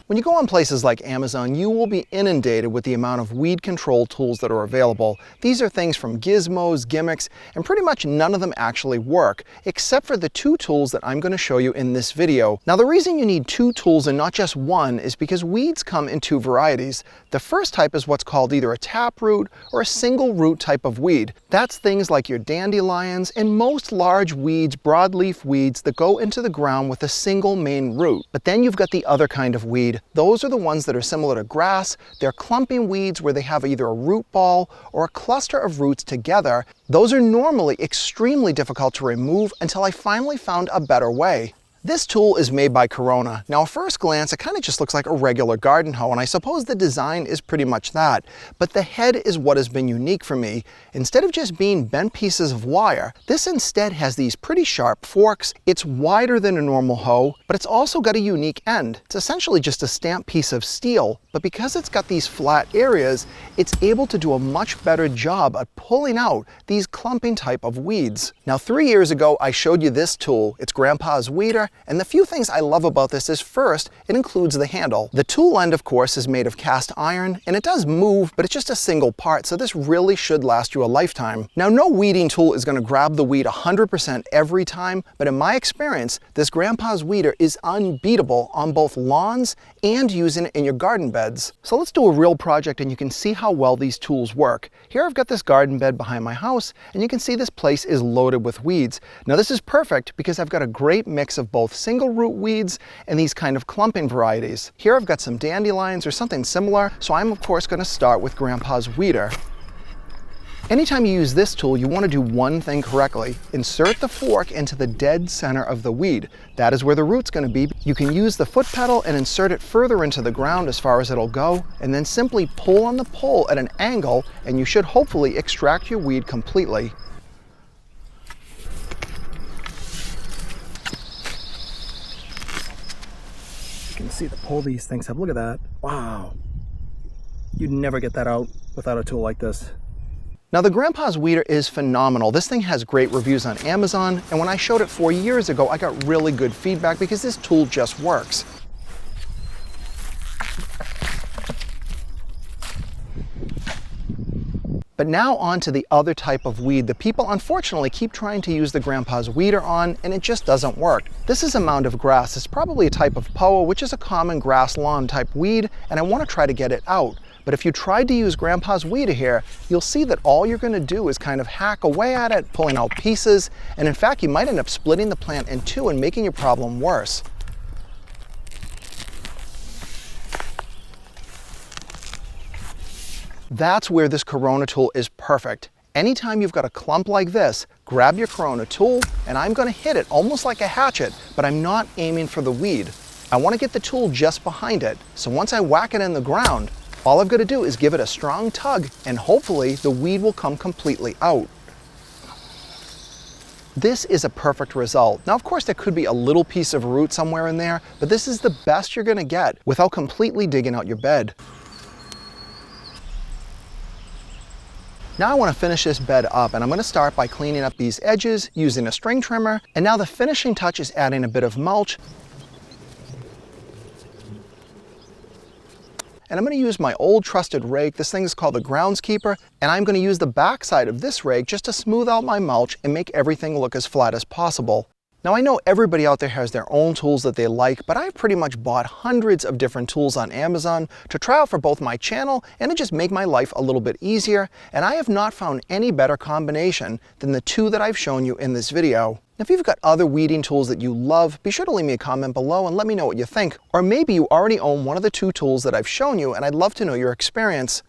When you go on places like Amazon, you will be inundated with the amount of weed control tools that are available. These are things from gizmos, gimmicks, and pretty much none of them actually work, except for the two tools that I'm going to show you in this video. Now, the reason you need two tools and not just one is because weeds come in two varieties. The first type is what's called either a taproot or a single root type of weed. That's things like your dandelions and most large weeds, broadleaf weeds that go into the ground with a single main root. But then you've got the other kind of weed. Those are the ones that are similar to grass. They're clumping weeds where they have either a root ball or a cluster of roots together. Those are normally extremely difficult to remove until I finally found a better way. This tool is made by Corona. Now, at first glance, it kind of just looks like a regular garden hoe, and I suppose the design is pretty much that. But the head is what has been unique for me. Instead of just being bent pieces of wire, this instead has these pretty sharp forks. It's wider than a normal hoe, but it's also got a unique end. It's essentially just a stamped piece of steel, but because it's got these flat areas, it's able to do a much better job at pulling out these clumping type of weeds. Now, 3 years ago, I showed you this tool. It's Grandpa's weeder. And the few things I love about this is, first, it includes the handle. The tool end, of course, is made of cast iron, and it does move, but it's just a single part, so this really should last you a lifetime. Now, no weeding tool is going to grab the weed 100% every time, but in my experience, this Grandpa's weeder is unbeatable on both lawns and using it in your garden beds. So let's do a real project and you can see how well these tools work. Here I've got this garden bed behind my house, and you can see this place is loaded with weeds. Now, this is perfect because I've got a great mix of both single root weeds and these kind of clumping varieties. Here I've got some dandelions or something similar, so I'm of course going to start with Grandpa's weeder. Anytime you use this tool, you want to do one thing correctly. Insert the fork into the dead center of the weed. That is where the root's going to be. You can use the foot pedal and insert it further into the ground as far as it'll go, and then simply pull on the pole at an angle, and you should hopefully extract your weed completely. You can see the pull these things have. Look at that. Wow. You'd never get that out without a tool like this. Now, the Grandpa's weeder is phenomenal. This thing has great reviews on Amazon, and when I showed it 4 years ago, I got really good feedback because this tool just works. But now on to the other type of weed that people unfortunately keep trying to use the Grandpa's weeder on, and it just doesn't work. This is a mound of grass. It's probably a type of poa, which is a common grass lawn type weed, and I want to try to get it out. But if you tried to use Grandpa's weeder here, you'll see that all you're going to do is kind of hack away at it, pulling out pieces, and in fact, you might end up splitting the plant in two and making your problem worse. That's where this Corona tool is perfect. Anytime you've got a clump like this, grab your Corona tool, and I'm going to hit it almost like a hatchet, but I'm not aiming for the weed. I want to get the tool just behind it, so once I whack it in the ground, all I've got to do is give it a strong tug, and hopefully the weed will come completely out. This is a perfect result. Now, of course, there could be a little piece of root somewhere in there, but this is the best you're going to get without completely digging out your bed. Now I want to finish this bed up, and I'm going to start by cleaning up these edges using a string trimmer, and now the finishing touch is adding a bit of mulch. And I'm going to use my old trusted rake. This thing is called the Groundskeeper, and I'm going to use the back side of this rake just to smooth out my mulch and make everything look as flat as possible. Now, I know everybody out there has their own tools that they like, but I've pretty much bought hundreds of different tools on Amazon to try out for both my channel and to just make my life a little bit easier, and I have not found any better combination than the two that I've shown you in this video. If you've got other weeding tools that you love, be sure to leave me a comment below and let me know what you think. Or maybe you already own one of the two tools that I've shown you, and I'd love to know your experience.